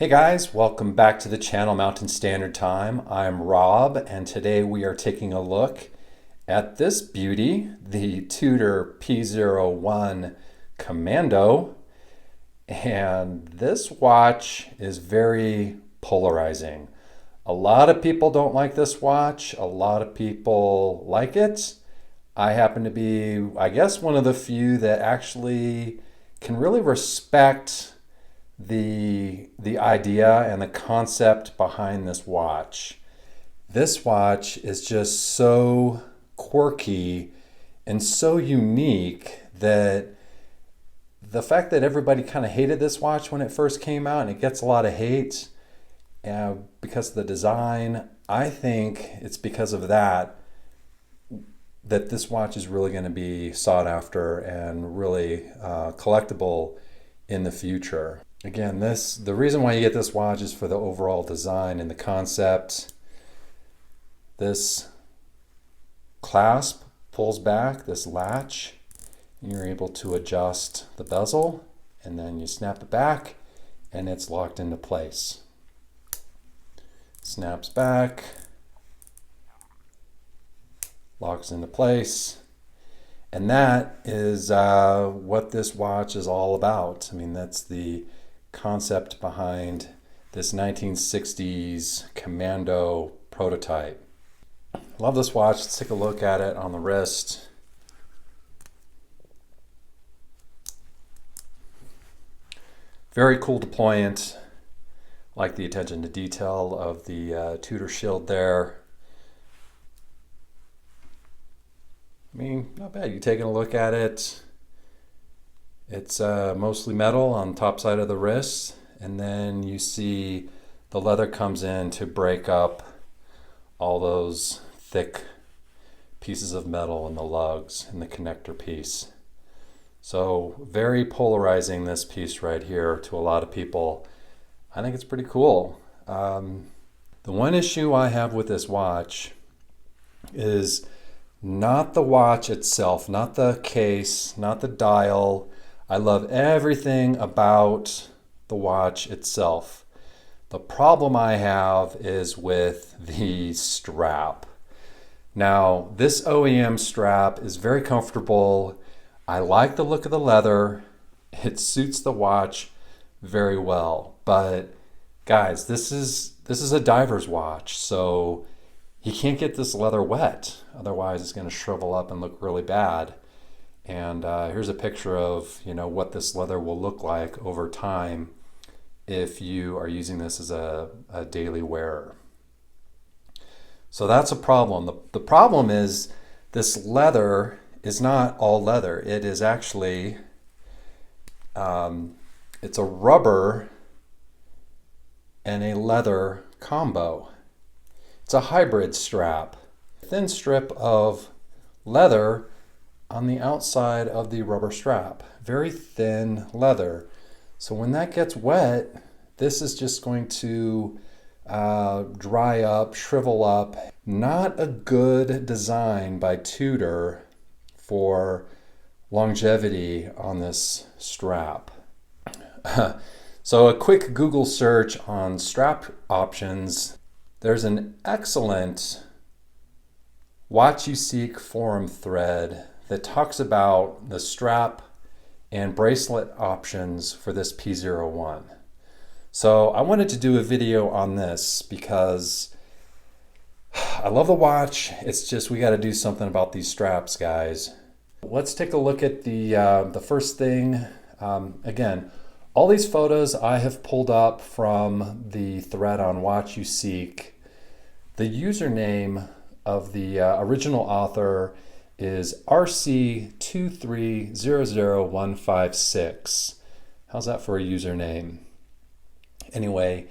Hey guys, welcome back to the channel Mountain Standard Time. I'm Rob, and today we are taking a look at this beauty, the Tudor P01 Commando. And this watch is very polarizing. A lot of people don't like this watch. A lot of people like it. I happen to be, I guess, one of the few that actually can really respect the idea and the concept behind this watch. This watch is just so quirky and so unique that the fact that everybody kind of hated this watch when it first came out, and it gets a lot of hate because of the design, I think it's because of that this watch is really going to be sought after and really collectible in the future. Again, the reason why you get this watch is for the overall design and the concept. This clasp pulls back, this latch, and you're able to adjust the bezel, and then you snap it back and it's locked into place. Snaps back, locks into place. And that is what this watch is all about. I mean, that's the concept behind this 1960s Commando prototype. Love this watch. Let's take a look at it on the wrist. Very cool deployment. Like the attention to detail of the Tudor shield there. I mean, not bad. You're taking a look at it. It's mostly metal on the top side of the wrist, and then you see the leather comes in to break up all those thick pieces of metal in the lugs and the connector piece. So very polarizing, this piece right here, to a lot of people. I think it's pretty cool. The one issue I have with this watch is not the watch itself, not the case, not the dial. I love everything about the watch itself. The problem I have is with the strap. Now, this OEM strap is very comfortable. I like the look of the leather. It suits the watch very well. But guys, this is a diver's watch, so you can't get this leather wet. Otherwise, it's going to shrivel up and look really bad. And here's a picture of what this leather will look like over time if you are using this as a daily wearer. So that's a problem. The problem is this leather is not all leather. It is actually it's a rubber and a leather combo. It's a hybrid strap. Thin strip of leather on the outside of the rubber strap. Very thin leather. So when that gets wet, this is just going to dry up, shrivel up. Not a good design by Tudor for longevity on this strap. So a quick Google search on strap options. There's an excellent Watch You Seek forum thread that talks about the strap and bracelet options for this P01. So I wanted to do a video on this because I love the watch. It's just we got to do something about these straps, guys. Let's take a look at the first thing. Again, all these photos I have pulled up from the thread on Watch You Seek. The username of the original author is RC2300156. How's that for a username? Anyway,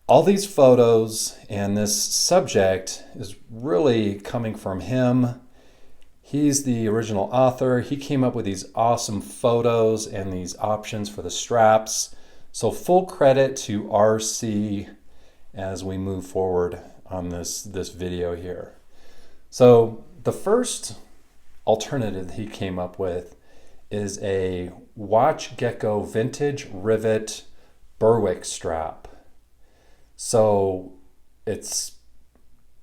all these photos and this subject is really coming from him. He's the original author. He came up with these awesome photos and these options for the straps. So full credit to RC as we move forward on this video here. So the first alternative he came up with is a Watch Gecko vintage rivet Berwick strap. So it's,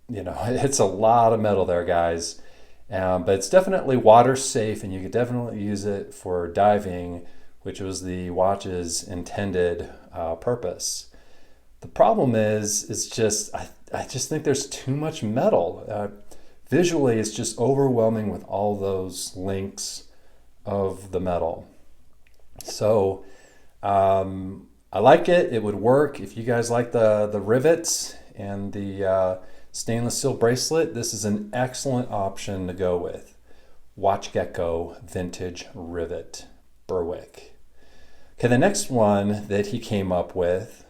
it's a lot of metal there, guys. But it's definitely water safe, and you could definitely use it for diving, which was the watch's intended purpose. The problem is, I just think there's too much metal. Visually, it's just overwhelming with all those links of the metal. So I like it. It would work. If you guys like the rivets and the stainless steel bracelet, this is an excellent option to go with. Watch Gecko Vintage Rivet, Berwick. Okay, the next one that he came up with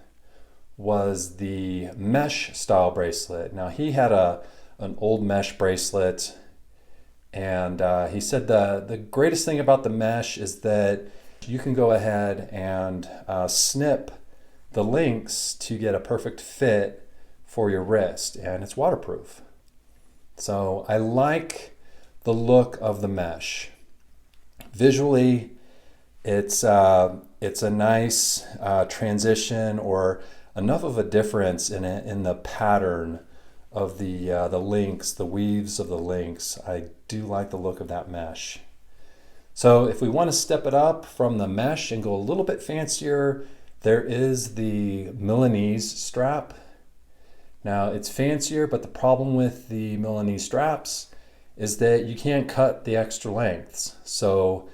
was the mesh style bracelet. Now he had an old mesh bracelet, and he said the greatest thing about the mesh is that you can go ahead and snip the links to get a perfect fit for your wrist, and it's waterproof. So I like the look of the mesh. Visually, it's a nice transition, or enough of a difference in the pattern of the links, the weaves of the links. I do like the look of that mesh. So if we want to step it up from the mesh and go a little bit fancier, there is the Milanese Strap. Now it's fancier, but the problem with the Milanese straps is that you can't cut the extra lengths. So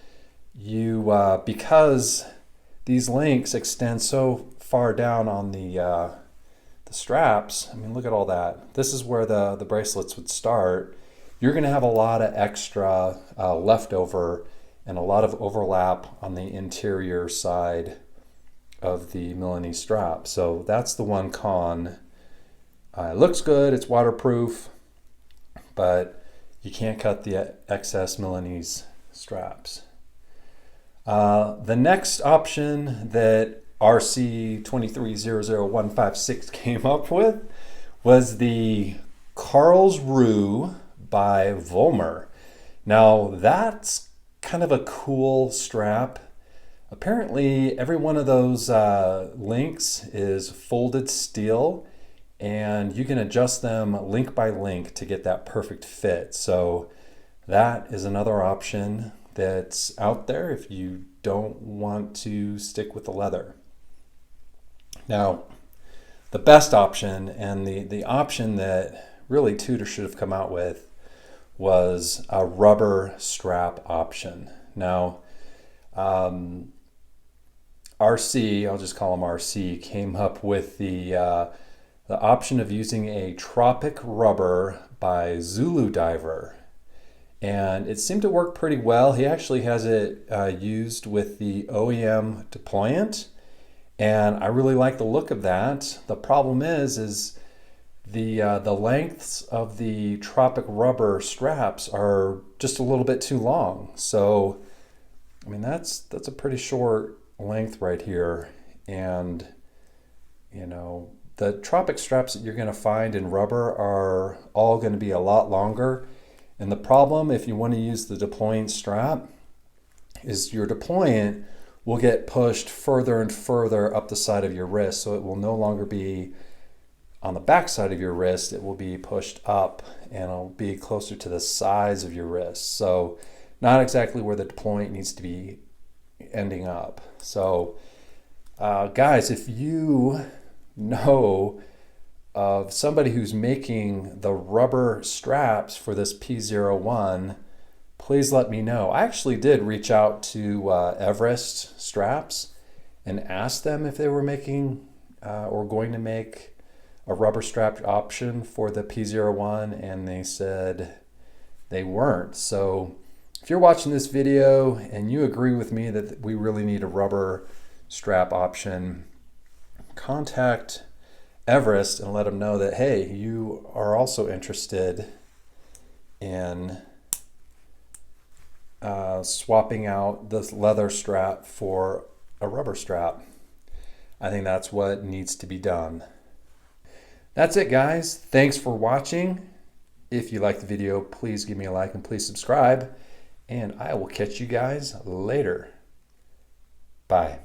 because these links extend so far down on the straps, I mean, look at all that. This is where the bracelets would start. You're going to have a lot of extra leftover and a lot of overlap on the interior side of the Milanese strap. So that's the one con. It looks good, it's waterproof, but you can't cut the excess Milanese straps. The next option that RC2300156 came up with was the Karlsruhe by Volmer. Now that's kind of a cool strap. Apparently every one of those links is folded steel, and you can adjust them link by link to get that perfect fit. So that is another option that's out there if you don't want to stick with the leather. Now, the best option, and the option that really Tudor should have come out with, was a rubber strap option. Now, RC, I'll just call him RC, came up with the option of using a Tropic rubber by Zulu Diver. And it seemed to work pretty well. He actually has it used with the OEM deployant, and I really like the look of that. The problem is the lengths of the Tropic rubber straps are just a little bit too long. So, I mean, that's a pretty short length right here. And, the Tropic straps that you're going to find in rubber are all going to be a lot longer. And the problem, if you want to use the deployant strap, is your deployant will get pushed further and further up the side of your wrist. So it will no longer be on the back side of your wrist. It will be pushed up, and it'll be closer to the size of your wrist. So not exactly where the deployant needs to be ending up. So guys, if you know of somebody who's making the rubber straps for this P01, please let me know. I actually did reach out to Everest Straps and ask them if they were making or going to make a rubber strap option for the P01, and they said they weren't. So if you're watching this video and you agree with me that we really need a rubber strap option, contact Everest and let them know that, hey, you are also interested in swapping out this leather strap for a rubber strap. I think that's what needs to be done. That's it, guys. Thanks for watching. If you liked the video, please give me a like and please subscribe, and I will catch you guys later. Bye.